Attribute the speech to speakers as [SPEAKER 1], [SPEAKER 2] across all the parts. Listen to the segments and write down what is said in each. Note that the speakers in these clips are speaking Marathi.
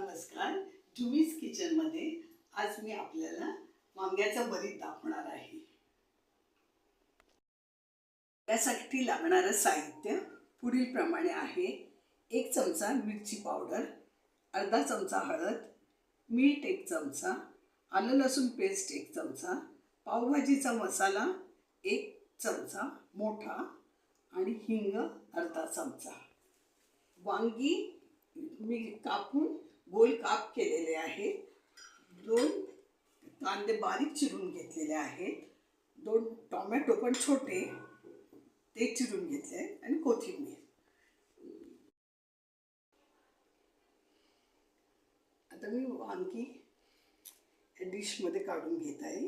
[SPEAKER 1] नमस्कार. जुमीज किचनमध्ये आज मी आपल्याला वांग्याचं भरीत दाखवणार आहे. त्यासाठी लागणारं साहित्य पुढील प्रमाणे आहे. 1 चमचा मिरची पावडर, अर्धा चमचा हळद, मीठ 1 चमचा, आलं लसूण पेस्ट 1 चमचा, पावभाजीचा मसाला 1 चमचा मोठा आणि हिंग अर्धा चमचा. वांगी मी कापून गोल काप केलेले आहेत. 2 कांदे बारीक चिरून घेतलेले आहेत. 2 टोमॅटो पण छोटे ते चिरून घेतले आहेत आणि कोथिंबीर. आता मी वांगी डिशमध्ये काढून घेत आहे.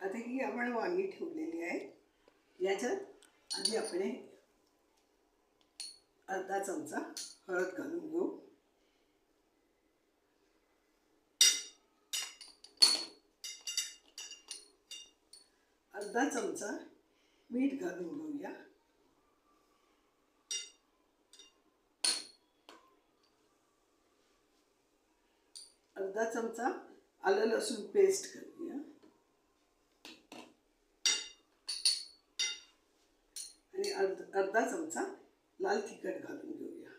[SPEAKER 1] आता ही आपण वांगी ठेवलेली आहे. याच्यात आधी आपण अर्धा चमचा हळद घालून घेऊ. अर्धा चमचा मीठ घालून घेऊया. अर्धा चमचा आलं लसूण पेस्ट घालूया आणि अर्धा चमचा लाल तिखट घालून घेऊया.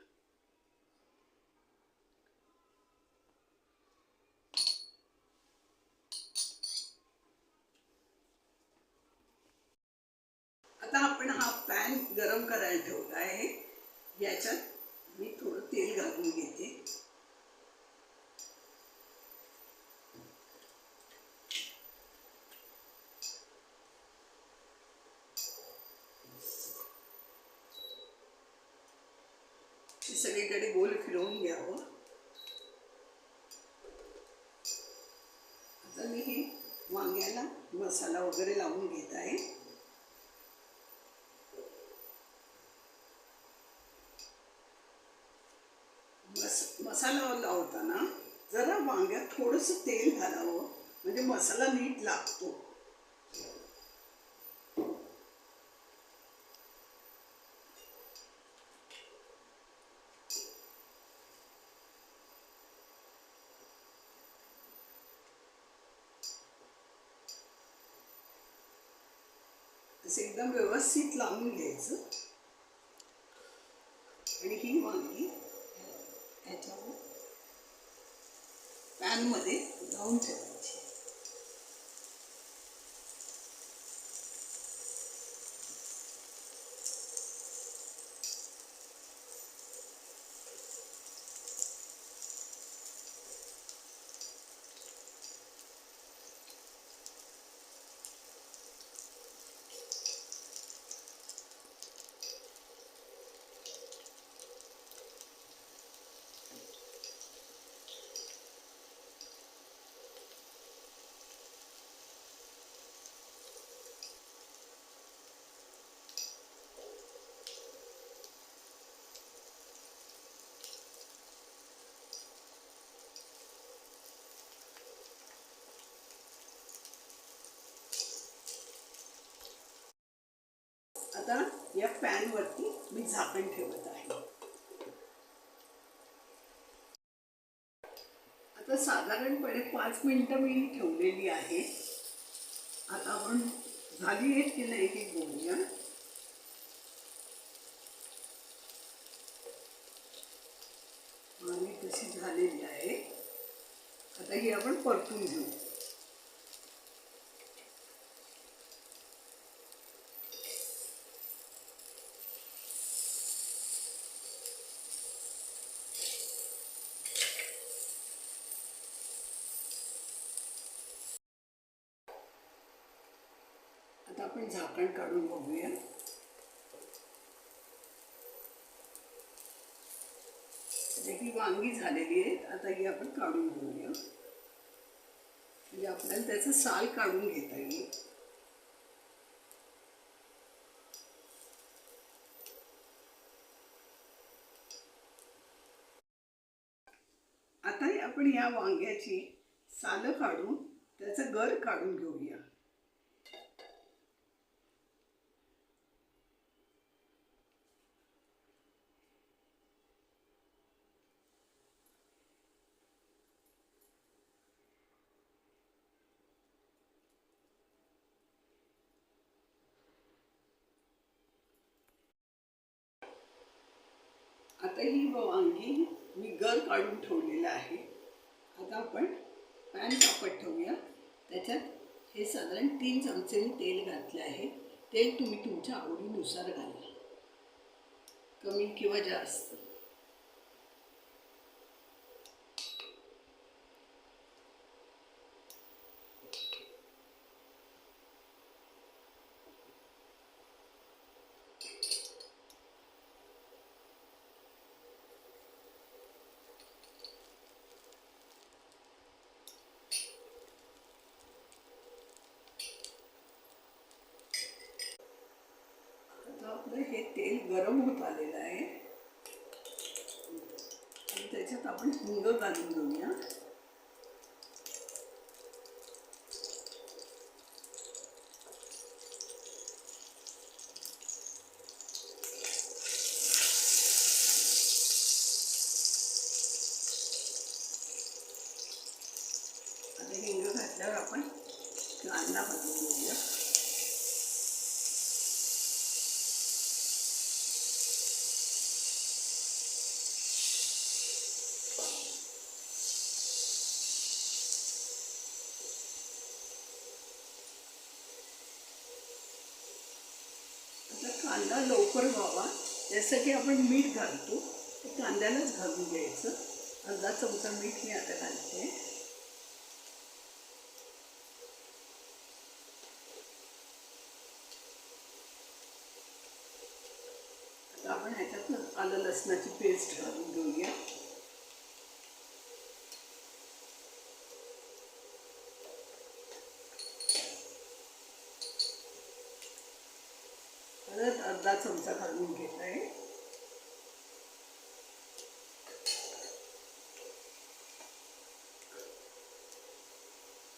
[SPEAKER 1] आता आपण हा पॅन गरम करायला ठेवला आहे. याच्यात मी थोडं तेल घालून घेते. सगळीकडे गोल फिरवून घ्यावं. आता मी हे वांग्याला मसाला वगैरे लावून घेत आहे. मसाला लावताना जरा वांग्यात थोडंसं तेल घालावं म्हणजे मसाला नीट लागतो. असं एकदम व्यवस्थित लावून घ्यायचं आणि ही वांगी ह्याच्यावर पॅनमध्ये लावून ठेवायची. आता या पॅनवरती मी झाकण ठेवत आहे. आता साधारणपणे 5 मिनिटं मी ठेवलेली आहे. आता आपण झाली आहेत की नाही हे बघूया. आणि कशी झालेली आहे. आता ही आपण परतून घेऊ. आता आपण झाकण काढून बघूया. ही वांगी झालेली आहेत. आता ही आपण काढून घेऊया, म्हणजे आपल्याला त्याचं साल काढून घेता येईल. आता आपण या वांग्याची सालं काढून त्याचं गर काढून घेऊया. आता ही वांगी मी गर काढून ठेवलेलं आहे. आता आपण पॅन तापत ठेवूया. त्याच्यात हे साधारण 3 चमचे मी तेल घातले आहे. तेल तुम्ही तुमच्या आवडीनुसार घाला, कमी किंवा जास्त. आपलं हे तेल गरम होत आलेलं आहे आणि त्याच्यात आपण हिंग घालून घेऊया. आता हिंग घातल्यावर आपण कांदा भाजून घेऊया. कांदा लवकर व्हावा यासाठी आपण मीठ घालतो. ते कांद्यालाच घालून घ्यायचं. अर्धा चमचा मीठ मी आता घालते. आता आपण ह्याच्यात आलं लसणाची पेस्ट घालून घेऊया. परत अर्धा चमचा घालून घेत आहे.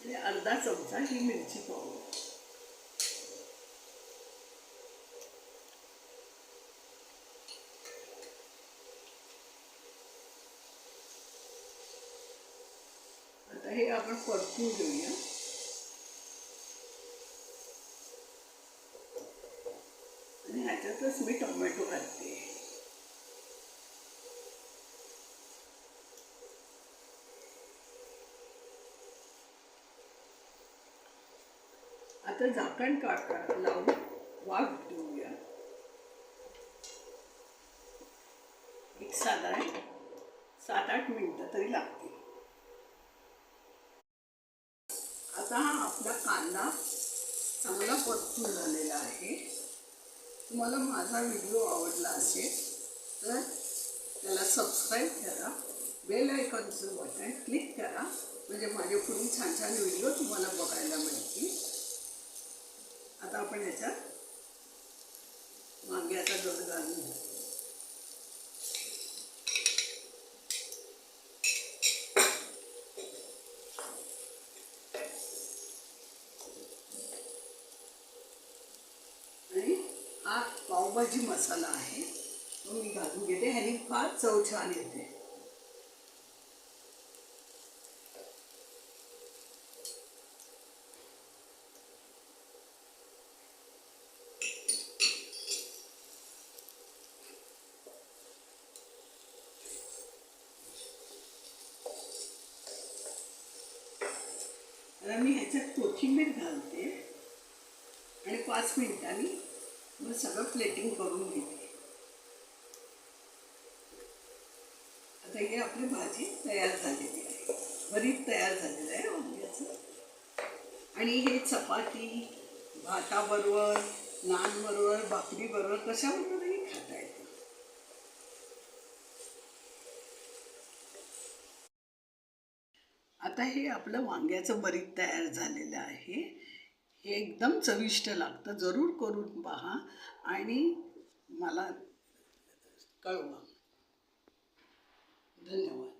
[SPEAKER 1] आणि अर्धा चमचा ही मिरची पावडर. आता हे आपण परतून घेऊया. आणि ह्याच्यातच मी टोमॅटो घालते. आता झाकण लावून वाफ देऊया. एक साधारण 7-8 मिनिटं तरी लागतील. आता आपला कांदा चांगला परतून झालेला आहे. तुम्हाला माझा व्हिडिओ आवडला असेल तर त्याला सबस्क्राईब करा, बेल आयकॉनचं बटन क्लिक करा, म्हणजे माझे पुढील छान छान व्हिडिओ तुम्हाला बघायला मिळतील. आता आपण ह्याच्यात वांग्याचा गर घालून घेऊ. आणि हा पावभाजी मसाला आहे तो मी घालून घेते. ह्याने फार चव छान येते. मी ह्याच्यात कोथिंबीर घालते आणि 5 मिनिटांनी मग सगळं प्लेटिंग करून घेते. आता ही आपली भाजी तयार झालेली आहे. भरीत तयार झालेलं आहे वांग्याचं. आणि हे चपाती, भाताबरोबर, नानबरोबर, भाकरीबरोबर कशाबरोबरही खाता येतं. आता हे आपलं वांग्याचं भरीत तयार झालेलं आहे. हे एकदम चविष्ट लागतं. जरूर करून पहा आणि मला कळवा. धन्यवाद.